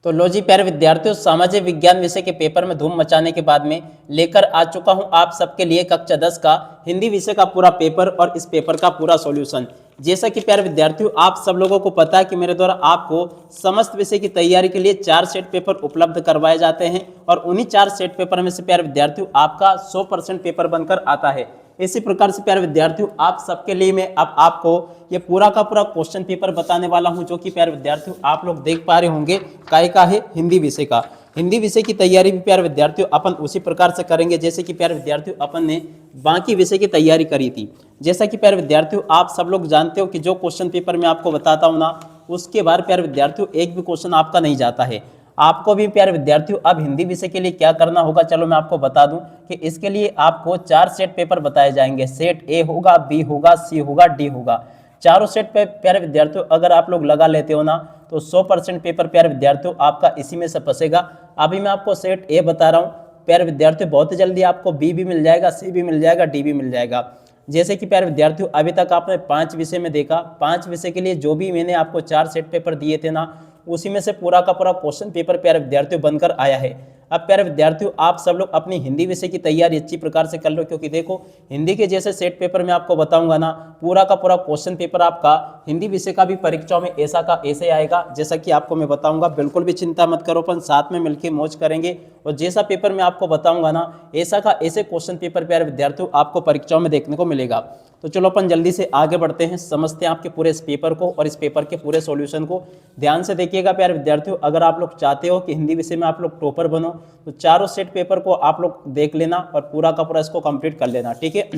तो लो जी प्यारे विद्यार्थियों, सामाजिक विज्ञान विषय के पेपर में धूम मचाने के बाद में लेकर आ चुका हूं आप सबके लिए कक्षा 10 का हिंदी विषय का पूरा पेपर और इस पेपर का पूरा सॉल्यूशन। जैसा कि प्यारे विद्यार्थियों आप सब लोगों को पता है कि मेरे द्वारा आपको समस्त विषय की तैयारी के लिए 4 सेट पेपर उपलब्ध करवाए जाते हैं और उन्हीं 4 सेट पेपर में से प्यारे विद्यार्थियों आपका 100% पेपर बनकर आता है। इसी प्रकार से प्यारे विद्यार्थियों आप सबके लिए मैं अब आपको ये पूरा का पूरा क्वेश्चन पेपर बताने वाला हूं, जो कि प्यारे विद्यार्थियों आप लोग देख पा रहे होंगे काय का है, हिंदी विषय का। हिंदी विषय की तैयारी भी प्यारे विद्यार्थियों अपन उसी प्रकार से करेंगे जैसे कि प्यारे विद्यार्थियों अपन ने बाकी विषय की तैयारी करी थी। जैसा कि प्यारे विद्यार्थियों आप सब लोग जानते हो कि जो क्वेश्चन पेपर मैं आपको बताता हूँ ना, उसके बाद प्यारे विद्यार्थियों एक भी क्वेश्चन आपका नहीं जाता है। आपको भी प्यारे विद्यार्थियों अब हिंदी विषय के लिए क्या करना होगा, चलो मैं आपको बता दूं कि इसके लिए आपको 4 सेट पेपर बताए जाएंगे। सेट ए होगा, बी होगा, सी होगा, डी होगा। चारों सेट पे प्यारे विद्यार्थियों अगर आप लोग लगा लेते हो ना तो 100% पेपर प्यारे विद्यार्थियों आपका इसी में से फंसेगा। अभी मैं आपको सेट ए बता रहा हूँ प्यारे विद्यार्थियों, बहुत जल्दी आपको बी भी मिल जाएगा, सी भी मिल जाएगा, डी भी मिल जाएगा। जैसे कि प्यारे विद्यार्थियों अभी तक आपने 5 विषय में देखा, 5 विषय के लिए जो भी मैंने आपको 4 सेट पेपर दिए थे ना, उसी में से पूरा का पूरा क्वेश्चन पेपर प्यारे विद्यार्थियों बनकर आया है। अब प्यारे विद्यार्थियों आप सब लोग अपनी हिंदी विषय की तैयारी अच्छी प्रकार से कर लो, क्योंकि देखो हिंदी के जैसे सेट पेपर में आपको बताऊंगा ना, पूरा का पूरा क्वेश्चन पेपर आपका हिंदी विषय का भी परीक्षाओं में ऐसा का ऐसे आएगा जैसा कि आपको मैं बताऊंगा। बिल्कुल भी चिंता मत करो, अपन साथ में मिलकर मौज करेंगे और जैसा पेपर मैं आपको बताऊंगा ना, ऐसा का ऐसे क्वेश्चन पेपर प्यारे विद्यार्थियों आपको परीक्षाओं में देखने को मिलेगा। तो चलो अपन जल्दी से आगे बढ़ते हैं, समझते हैं आपके पूरे इस पेपर को और इस पेपर के पूरे सॉल्यूशन को। ध्यान से देखिएगा प्यारे विद्यार्थियों, अगर आप लोग चाहते हो कि हिंदी विषय में आप लोग टॉपर बनो तो चारों सेट पेपर को आप लोग देख लेना और पूरा का पूरा इसको कंप्लीट कर लेना, ठीक है।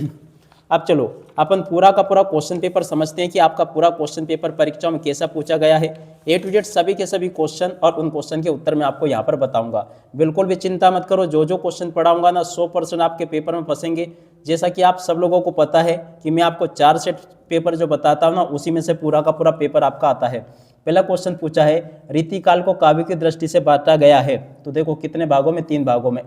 अब चलो अपन पूरा का पूरा क्वेश्चन पेपर समझते हैं कि आपका पूरा क्वेश्चन पेपर परीक्षा में कैसा पूछा गया है। ए टू जेड सभी के सभी क्वेश्चन और उन क्वेश्चन के उत्तर मैं आपको यहाँ पर बताऊंगा। बिल्कुल भी चिंता मत करो, जो जो क्वेश्चन पढ़ाऊंगा ना 100% आपके पेपर में फंसेंगे। जैसा कि आप सब लोगों को पता है कि मैं आपको 4 सेट पेपर जो बताता हूँ ना, उसी में से पूरा का पूरा पेपर आपका आता है। पहला क्वेश्चन पूछा है रीतिकाल को काव्य की दृष्टि से बांटा गया है। तो देखो कितने भागों में, 3 भागों में।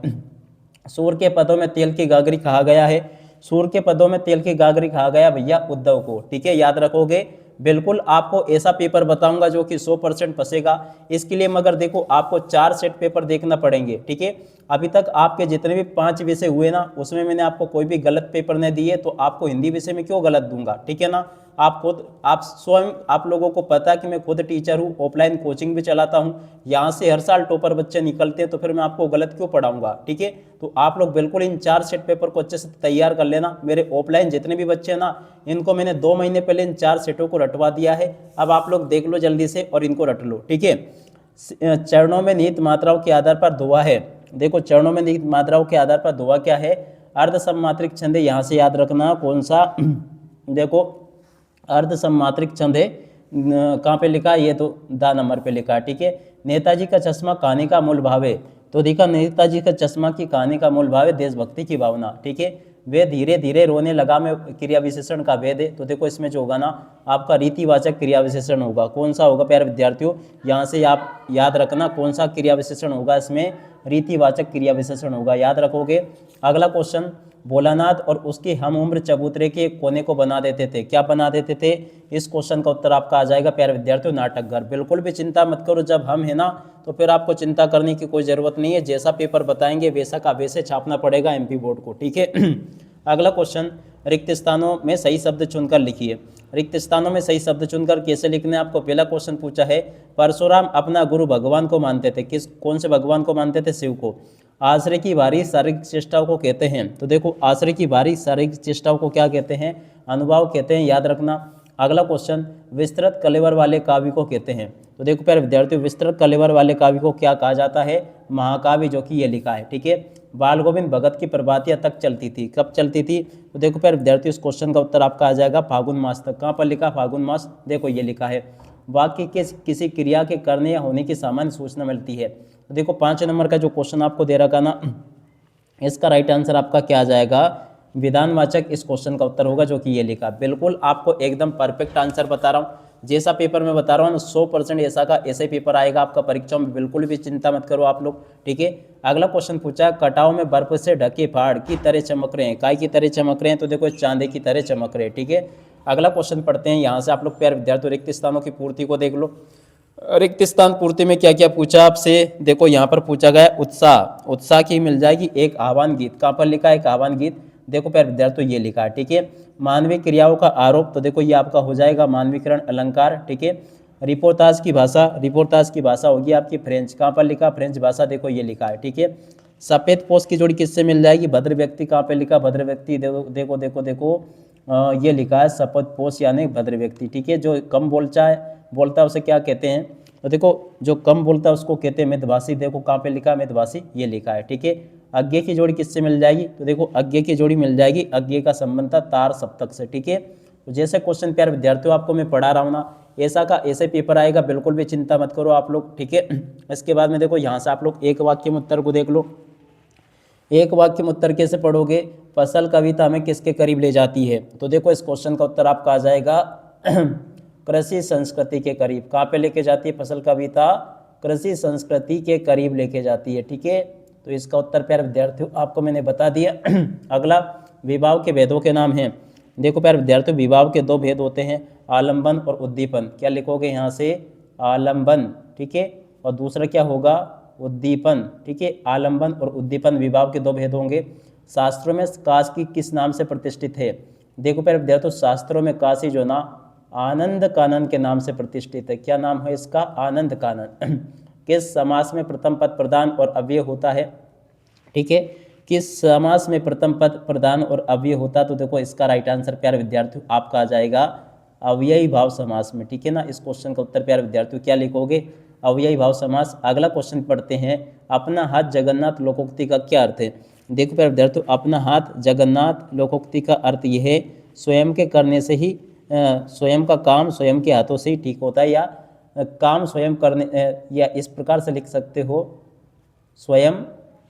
सूर्य के पदों में तेल की गागरी कहा गया है। सूर्य के पदों में तेल की गागरी कहा गया भैया उद्धव को, ठीक है, याद रखोगे। बिल्कुल आपको ऐसा पेपर बताऊंगा जो कि 100% फंसेगा। इसके लिए मगर देखो आपको 4 सेट पेपर देखना पड़ेंगे, ठीक है। अभी तक आपके जितने भी 5 विषय हुए ना, उसमें मैंने आपको कोई भी गलत पेपर नहीं दिए, तो आपको हिंदी विषय में क्यों गलत दूंगा, ठीक है ना। आप खुद, आप स्वयं, आप लोगों को पता है कि मैं खुद टीचर हूँ, ऑफलाइन कोचिंग भी चलाता हूँ, यहाँ से हर साल टॉपर बच्चे निकलते हैं, तो फिर मैं आपको गलत क्यों पढ़ाऊंगा, ठीक है। तो आप लोग बिल्कुल इन 4 सेट पेपर को अच्छे से तैयार कर लेना। मेरे ऑफलाइन जितने भी बच्चे हैं ना, इनको मैंने 2 महीने पहले इन 4 सेटों को रटवा दिया है। अब आप लोग देख लो जल्दी से और इनको रट लो, ठीक है। चरणों में निहित मात्राओं के आधार पर दुआ है। देखो चरणों में निहित मात्राओं के आधार पर दुआ क्या है, अर्ध सममात्रिक छंद है, यहाँ से याद रखना कौन सा। देखो अर्ध सममात्रिक छंद है, कहाँ पे लिखा है, ये तो दा नंबर पे लिखा है, ठीक है। नेताजी का चश्मा कहानी का मूल भाव है। तो देखा नेताजी का चश्मा की कहानी का मूल भाव है देशभक्ति की भावना, ठीक है। वे धीरे धीरे रोने लगा में क्रिया विशेषण का भेद है। तो देखो इसमें जो होगा ना आपका रीतिवाचक क्रिया विशेषण होगा, कौन सा होगा प्यारे विद्यार्थियों, यहाँ से आप याद रखना कौन सा क्रिया विशेषण होगा, इसमें रीतिवाचक क्रिया विशेषण होगा, याद रखोगे। अगला क्वेश्चन, भोलानाथ और उसके हम उम्र चबूतरे के कोने को बना देते थे, क्या बना देते थे। इस क्वेश्चन का उत्तर आपका आ जाएगा प्यारे विद्यार्थियों नाटक घर। बिल्कुल भी चिंता मत करो, जब हम है ना तो फिर आपको चिंता करने की कोई जरूरत नहीं है, जैसा पेपर बताएंगे वैसा का वैसे छापना पड़ेगा एमपी बोर्ड को, ठीक है। अगला क्वेश्चन, रिक्त स्थानों में सही शब्द चुनकर लिखिए। रिक्त स्थानों में सही शब्द चुनकर कैसे लिखने, आपको पहला क्वेश्चन पूछा है परशुराम अपना गुरु भगवान को मानते थे, किस कौन से भगवान को मानते थे, शिव को। आश्रय की भारी शारीरिक चेष्टाओं को कहते हैं। तो देखो आश्रय की भारी शारीरिक चेष्टाओं को क्या कहते हैं, अनुभाव कहते हैं, याद रखना। अगला क्वेश्चन, विस्तृत कलेवर वाले काव्य को कहते हैं। तो देखो प्यारे विद्यार्थियों विस्तृत कलेवर वाले काव्य को क्या कहा जाता है, महाकाव्य, जो कि ये लिखा है, ठीक है। बाल गोविंद भगत की प्रभातियां तक चलती थी, कब चलती थी। तो देखो प्यारे विद्यार्थियों इस क्वेश्चन का उत्तर आपका आ जाएगा फागुन मास तक। कहाँ पर लिखा, फागुन मास, देखो ये लिखा है। वाक्य के किसी क्रिया के करने या होने की सामान्य सूचना मिलती है। तो देखो 5 नंबर का जो क्वेश्चन आपको दे रखा ना, इसका राइट आंसर आपका क्या आ जाएगा, विधानवाचक इस क्वेश्चन का उत्तर होगा, जो कि ये लिखा। बिल्कुल आपको एकदम परफेक्ट आंसर बता रहा हूँ, जैसा पेपर मैं बता रहा हूँ ना 100% ऐसा का ऐसे पेपर आएगा आपका परीक्षा में, बिल्कुल भी चिंता मत करो आप लोग, ठीक है। अगला क्वेश्चन पूछा, कटाव में बर्फ से ढके पहाड़ की तरह चमक रहे हैं, काय की तरह चमक रहे हैं। तो देखो चांदी की तरह चमक रहे हैं, ठीक है। अगला क्वेश्चन पढ़ते हैं, यहाँ से आप लोग प्यारे विद्यार्थी रिक्त स्थानों की पूर्ति को देख लो। रिक्त स्थान पूर्ति में क्या क्या पूछा आपसे, देखो यहाँ पर पूछा गया है उत्साह, उत्साह की मिल जाएगी एक आह्वान गीत। कहाँ पर लिखा है एक आह्वान गीत, देखो प्यारे विद्यार्थियों ये लिखा है, ठीक है। मानवीय क्रियाओं का आरोप, तो देखो ये आपका हो जाएगा मानवीकरण अलंकार, ठीक है। रिपोर्टाज की भाषा, रिपोर्टाज की भाषा होगी आपकी फ्रेंच। कहाँ पर लिखा फ्रेंच भाषा, देखो ये लिखा है, ठीक है। सफेद पोष की जोड़ी किससे मिल जाएगी, भद्र व्यक्ति। कहाँ पे लिखा भद्र व्यक्ति, देखो देखो देखो देखो ये लिखा है सफेद पोष यानी भद्र व्यक्ति, ठीक है। जो कम बोलता है उसे क्या कहते हैं, तो देखो जो कम बोलता है उसको कहते हैं मितभाषी। देखो कहाँ पे लिखा है मितभाषी, ये लिखा है, ठीक है। अज्ञे की जोड़ी किससे मिल जाएगी, तो देखो अज्ञे की जोड़ी मिल जाएगी, अज्ञे का संबंध था तार सप्तक से, ठीक है। तो जैसे क्वेश्चन प्यारे विद्यार्थियों आपको मैं पढ़ा रहा हूँ ना, ऐसा का ऐसे पेपर आएगा, बिल्कुल भी चिंता मत करो आप लोग, ठीक है। इसके बाद में देखो यहाँ से आप लोग एक वाक्य में उत्तर को देख लो। एक वाक्य में उत्तर कैसे पढ़ोगे, फसल कविता हमें किसके करीब ले जाती है, तो देखो इस क्वेश्चन का उत्तर आपका आ जाएगा कृषि संस्कृति के करीब। कहाँ पे लेके जाती है फसल कविता, कृषि संस्कृति के करीब लेके जाती है, ठीक है। तो इसका उत्तर प्यारे विद्यार्थियों आपको मैंने बता दिया। अगला विभाव के भेदों के नाम हैं। देखो प्यारे विद्यार्थियों विभाव के दो भेद होते हैं, आलंबन और उद्दीपन। क्या लिखोगे यहाँ से, आलंबन, ठीक है, और दूसरा क्या होगा, उद्दीपन, ठीक है। आलंबन और उद्दीपन विभाव के दो भेद होंगे। शास्त्रों में काशी किस नाम से प्रतिष्ठित है, देखो प्यारे विद्यार्थियों शास्त्रों में काशी जो ना आनंद कानन के नाम से प्रतिष्ठित है। क्या नाम है इसका, आनंद कानन। किस समास में प्रथम पद प्रधान और अव्यय होता है, ठीक है। किस समास में प्रथम पद प्रधान और अव्यय होता, तो देखो इसका राइट आंसर प्यारे विद्यार्थियों आपका आ जाएगा अव्ययी भाव समास में, ठीक है ना। इस क्वेश्चन का उत्तर प्यारे विद्यार्थियों क्या लिखोगे, अव्ययी भाव समास। अगला क्वेश्चन पढ़ते हैं, अपना हाथ जगन्नाथ लोकोक्ति का क्या अर्थ है। देखो प्यारे विद्यार्थियों अपना हाथ जगन्नाथ लोकोक्ति का अर्थ यह है स्वयं के करने से ही स्वयं का काम स्वयं के हाथों से ही ठीक होता है, या काम स्वयं करने या इस प्रकार से लिख सकते हो, स्वयं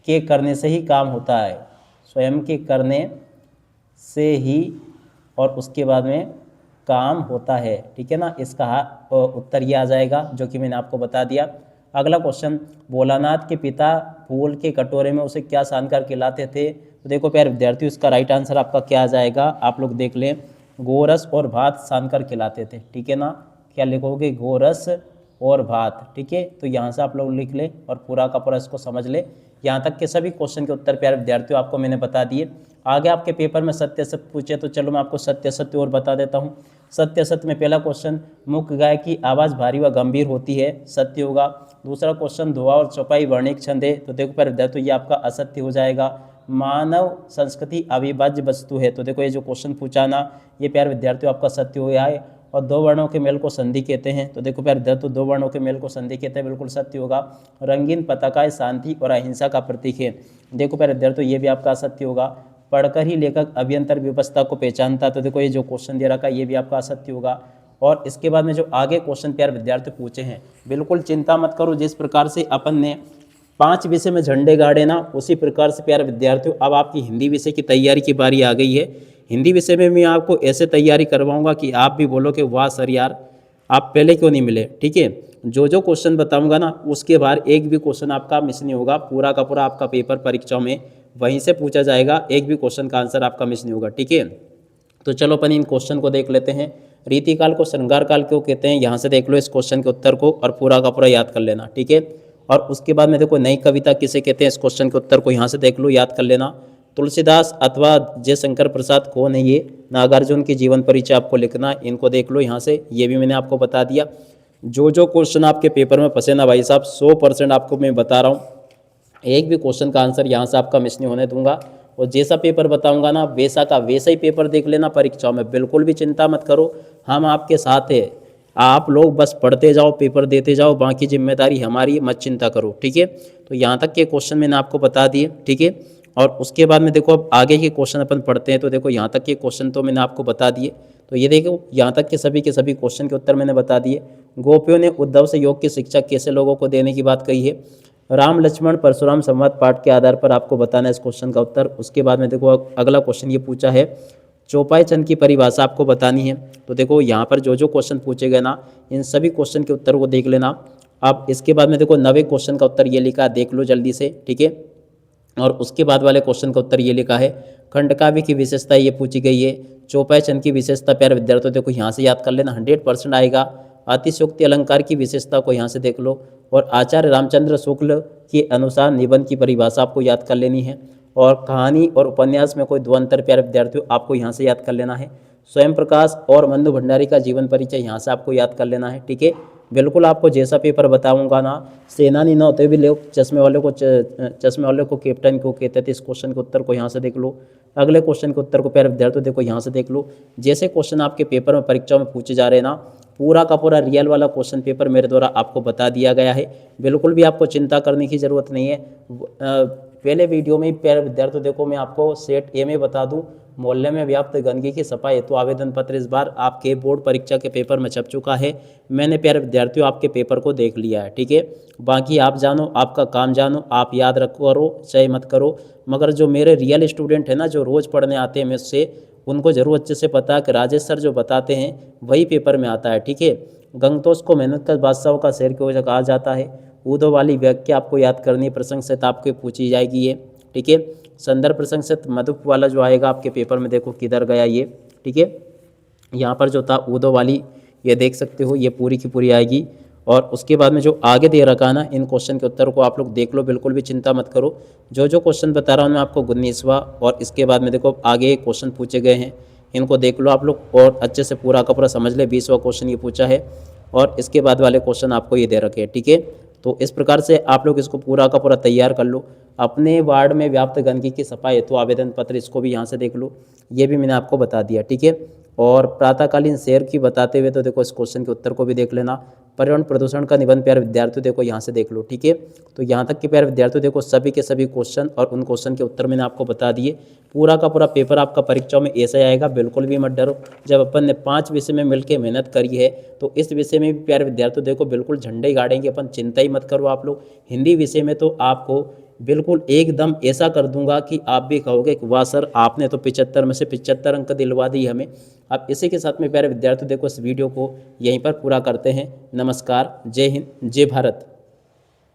के करने से ही काम होता है, स्वयं के करने से ही और उसके बाद में काम होता है, ठीक है ना। इसका उत्तर ये आ जाएगा जो कि मैंने आपको बता दिया। अगला क्वेश्चन, भोलानाथ के पिता फूल के कटोरे में उसे क्या सानकर खिलाते थे, तो देखो प्यारे विद्यार्थियों इसका राइट आंसर आपका क्या आ जाएगा, आप लोग देख लें, गोरस और भात सानकर खिलाते थे, ठीक है ना। क्या लिखोगे, गोरस और भात, ठीक है। तो यहाँ से आप लोग लिख ले और पूरा का पूरा इसको समझ ले। यहाँ तक के सभी क्वेश्चन के उत्तर प्यारे विद्यार्थियों आपको मैंने बता दिए। आगे आपके पेपर में सत्य सत्य पूछे तो चलो मैं आपको सत्य सत्य और बता देता हूँ। सत्य सत्य में पहला क्वेश्चन, मुख्य गाय की आवाज़ भारी व गंभीर होती है, सत्य होगा। दूसरा क्वेश्चन, धोआ और चौपाई वर्णिक छंद है, तो देखो प्यारे विद्यार्थियों ये आपका असत्य हो जाएगा। मानव संस्कृति अविभाज्य वस्तु है, तो देखो ये जो क्वेश्चन पूछा ना ये प्यारे विद्यार्थियों आपका सत्य हो गया है। और दो वर्णों के मेल को संधि कहते हैं, तो देखो प्यारे विद्यार्थियों दो वर्णों के मेल को संधि कहते हैं, बिल्कुल सत्य होगा। रंगीन पताकाएं शांति और अहिंसा का प्रतीक है, देखो प्यारे विद्यार्थियों ये भी आपका असत्य होगा। पढ़कर ही लेखक अभ्यंतर व्यवस्था को पहचानता, तो देखो ये जो क्वेश्चन दे रखा है ये भी आपका असत्य होगा। और इसके बाद में जो आगे क्वेश्चन प्यारे विद्यार्थी पूछे हैं, बिल्कुल चिंता मत करो, जिस प्रकार से अपन ने 5 विषय में झंडे गाड़े ना उसी प्रकार से प्यारे विद्यार्थियों अब आपकी हिंदी विषय की तैयारी की बारी आ गई है। हिंदी विषय में मैं आपको ऐसे तैयारी करवाऊंगा कि आप भी बोलो कि वाह सर यार आप पहले क्यों नहीं मिले, ठीक है। जो जो क्वेश्चन बताऊंगा ना उसके बाहर एक भी क्वेश्चन आपका मिस नहीं होगा, पूरा का पूरा आपका पेपर परीक्षाओं में वहीं से पूछा जाएगा, एक भी क्वेश्चन का आंसर आपका मिस नहीं होगा, ठीक है। तो चलो अपन इन क्वेश्चन को देख लेते हैं। रीतिकाल को श्रृंगार काल क्यों कहते हैं, यहाँ से देख लो इस क्वेश्चन के उत्तर को और पूरा का पूरा याद कर लेना, ठीक है। और उसके बाद में देखो नई कविता किसे कहते हैं, इस क्वेश्चन के उत्तर को यहाँ से देख लो, याद कर लेना। तुलसीदास अथवा जयशंकर प्रसाद कौन है ये, नागार्जुन की जीवन परिचय आपको लिखना, इनको देख लो यहाँ से, ये भी मैंने आपको बता दिया। जो जो क्वेश्चन आपके पेपर में फंसे ना भाई साहब 100% आपको मैं बता रहा हूँ, एक भी क्वेश्चन का आंसर यहाँ से आपका मिस नहीं होने दूंगा। और जैसा पेपर बताऊंगा ना वैसा का वैसा ही पेपर देख लेना परीक्षाओं में, बिल्कुल भी चिंता मत करो, हम आपके साथ हैं। आप लोग बस पढ़ते जाओ, पेपर देते जाओ, बाकी जिम्मेदारी हमारी, मत चिंता करो, ठीक है। तो यहाँ तक के क्वेश्चन मैंने आपको बता दिए, ठीक है। और उसके बाद में देखो अब आगे के क्वेश्चन अपन पढ़ते हैं, तो देखो यहाँ तक के क्वेश्चन तो मैंने आपको बता दिए। तो ये देखो यहाँ तक के सभी क्वेश्चन के उत्तर मैंने बता दिए। गोपियों ने उद्धव से योग की शिक्षा कैसे लोगों को देने की बात कही है, राम लक्ष्मण परशुराम संवाद पाठ के आधार पर आपको बताना है इस क्वेश्चन का उत्तर। उसके बाद में देखो अगला क्वेश्चन ये पूछा है, चौपाई चंद की परिभाषा आपको बतानी है। तो देखो यहाँ पर जो जो क्वेश्चन पूछे गए ना इन सभी क्वेश्चन के उत्तर को देख लेना। अब इसके बाद में देखो 90 क्वेश्चन का उत्तर ये लिखा है, देख लो जल्दी से, ठीक है। और उसके बाद वाले क्वेश्चन का उत्तर ये लिखा है, खंडकाव्य की विशेषता ये पूछी गई है। चौपाई चंद की विशेषता प्यारे विद्यार्थियों देखो यहाँ से याद कर लेना, 100% आएगा। अतिशयोक्ति अलंकार की विशेषता को यहाँ से देख लो, और आचार्य रामचंद्र शुक्ल के अनुसार निबंध की परिभाषा आपको याद कर लेनी है, और कहानी और उपन्यास में कोई दो अंतर प्यारे विद्यार्थियों आपको यहाँ से याद कर लेना है। स्वयं प्रकाश और मंदु भंडारी का जीवन परिचय यहाँ से आपको याद कर लेना है। ठीक है, बिल्कुल आपको जैसा पेपर बताऊंगा ना, सेनानी न होते भी लोग चश्मे वाले को कैप्टन क्यों कहते थे, इस क्वेश्चन के उत्तर को यहाँ से देख लो। अगले क्वेश्चन के उत्तर को प्यारे विद्यार्थियों देखो यहाँ से देख लो। जैसे क्वेश्चन आपके पेपर में परीक्षा में पूछे जा रहे हैं ना, पूरा का पूरा रियल वाला क्वेश्चन पेपर मेरे द्वारा आपको बता दिया गया है। बिल्कुल भी आपको चिंता करने की ज़रूरत नहीं है। पहले वीडियो में प्यारे विद्यार्थियों देखो, मैं आपको सेट ए में बता दूं, मोहल्ले में व्याप्त गंदगी की सफाई हेतु आवेदन पत्र इस बार आपके बोर्ड परीक्षा के पेपर में छप चुका है। मैंने प्यारे विद्यार्थियों आपके पेपर को देख लिया है। ठीक है, बाकी आप जानो, आपका काम जानो, आप याद रखो, करो चाहे मत करो, मगर जो मेरे रियल स्टूडेंट है ना, जो रोज़ पढ़ने आते हैं मुझसे, उनको जरूर अच्छे से पता है कि राजेश सर जो बताते हैं वही पेपर में आता है। ठीक है, गंगतोष को मेहनत का बादशाहों का शहर की वजह कहा जाता है। ऊदो वाली व्याख्या आपको याद करनी, प्रसंग से आपके पूछी जाएगी ये। ठीक है, संदर्भ प्रसंग से मधुप वाला जो आएगा आपके पेपर में, देखो किधर गया ये। ठीक है, यहाँ पर जो था ऊदो वाली, ये देख सकते हो, ये पूरी की पूरी आएगी। और उसके बाद में जो आगे दे रखा है ना, इन क्वेश्चन के उत्तर को आप लोग देख लो, बिल्कुल भी चिंता मत करो। जो जो क्वेश्चन बता रहा हूँ मैं आपको 19वां, और इसके बाद में देखो आगे क्वेश्चन पूछे गए हैं, इनको देख लो आप लोग और अच्छे से पूरा का पूरा समझ ले। 20वां क्वेश्चन ये पूछा है, और इसके बाद वाले क्वेश्चन आपको ये दे रखे हैं। ठीक है, तो इस प्रकार से आप लोग इसको पूरा का पूरा तैयार कर लो। अपने वार्ड में व्याप्त गंदगी की सफाई हेतु आवेदन पत्र, इसको भी यहाँ से देख लो, ये भी मैंने आपको बता दिया। ठीक है, और प्रातःकालीन सैर की बताते हुए तो देखो इस क्वेश्चन के उत्तर को भी देख लेना। पर्यावरण प्रदूषण का निबंध प्यारे विद्यार्थियों देखो यहाँ से देख लो। ठीक है, तो यहाँ तक के प्यारे विद्यार्थियों देखो सभी के सभी क्वेश्चन और उन क्वेश्चन के उत्तर मैंने आपको बता दिए। पूरा का पूरा पेपर आपका परीक्षाओं में ऐसा ही आएगा, बिल्कुल भी मत डरो। जब अपन ने 5 विषय में मिलकर मेहनत करी है, तो इस विषय में भी प्यारे विद्यार्थियों देखो बिल्कुल झंडे गाड़ेंगे अपन, चिंता ही मत करो आप लोग। हिंदी विषय में तो आपको बिल्कुल एकदम ऐसा कर दूंगा कि आप भी कहोगे कि वाह सर, आपने तो 75 में से 75 अंक दिलवा दी हमें। अब इसी के साथ में प्यारे विद्यार्थियों देखो इस वीडियो को यहीं पर पूरा करते हैं। नमस्कार, जय हिंद, जय भारत।